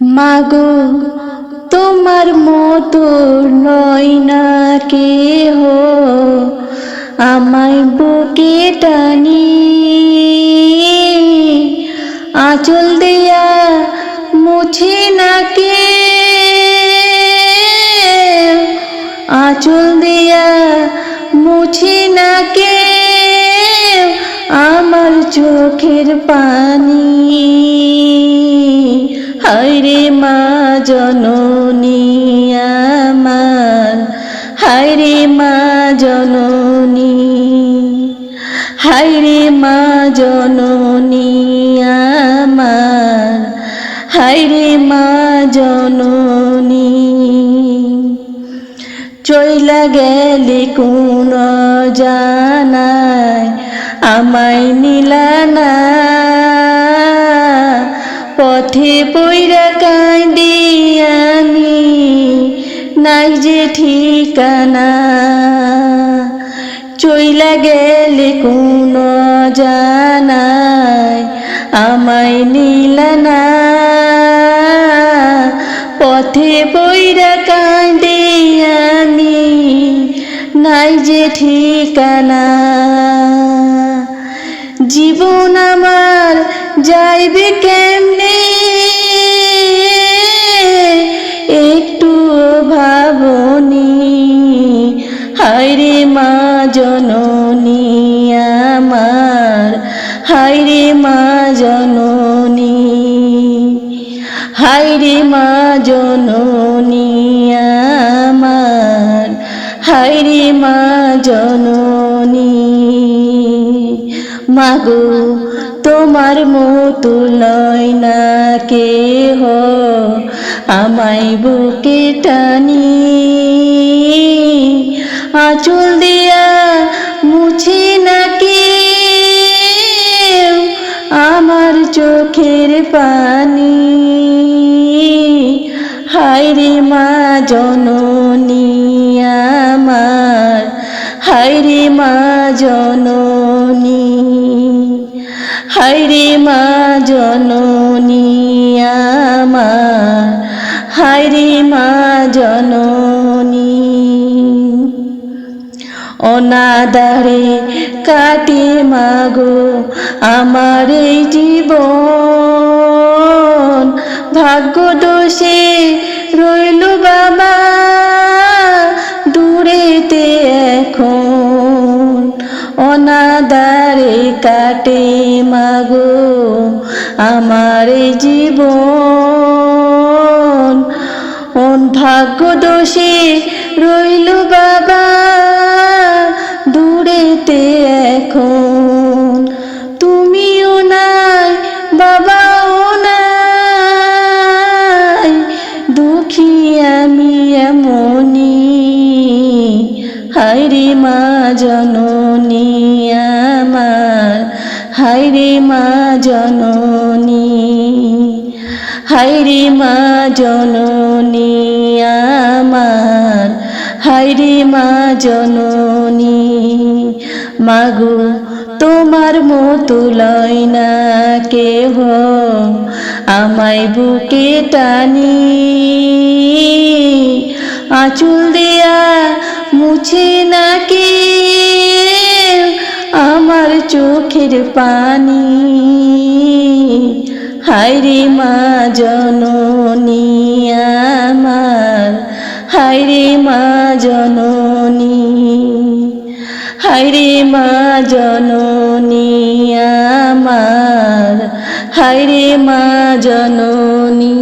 মাগো তোমার মতো নয় না কেহ, আমায় বুকে টানি আঁচল দিয়া মুছে না কে, আঁচল দিয়া মুছে না কে আমার চোখের পানি। হায়রে মা জননী আমার, হায়রে মা জননী, হায়রে মা জননী আমার, হায়রে মা জননী। চইলা গেলে কোন জানায় আমায় নিলা না, পথে পইরা কাঁদি আমি নাই যে ঠিকানা। চইলা গেলে কোন জানায় আমায় নিলা না, পথে পইরা কাঁদি আমি নাই যে ঠিকানা। জীবন আমার যাইবে কেমনে একটু ভাবনি। হায়রে মা জননী আমার, হায়রে মা জননী, হায়রে মা জননী আমার, হায়রে মা জননী। মাগো তোমার মতো লয় না কেহ, আমায় বুকে টানি আঁচল দিয়া মুছে না কে আমার চোখের পানি। হায়রে মা জননী আমার, হায়রে মা জননী, হায়রে মা জননী আমার, হায়রে মা জননী। অনাদারে কাটে মাগো আমার এই জীবন, ভাগ্য দোষে রইল বাবা দূরেতে এখন। অনাদারে কাটে মাগো আমার এই জীবন, ভাগ্য দোষে রইল বাবা দূরেতে এখন। তুমিও নাই বাবাও নাই, দুঃখী আমি এমনি। হায়রে মা জননী আমার, হায়রে মা জননী, হায়রে মা জননী আমার, হায়রে মা জননী। মাগো তোমার মতো লয় না কেহ, আমায় বুকে টানি আঁচল দিয়া মুছে না কে আমার চোখের পানি। হায়রে মা জননী আমার, হায়রে মা জননী, হায়রে মা জননী আমার, হায়রে মা জননী।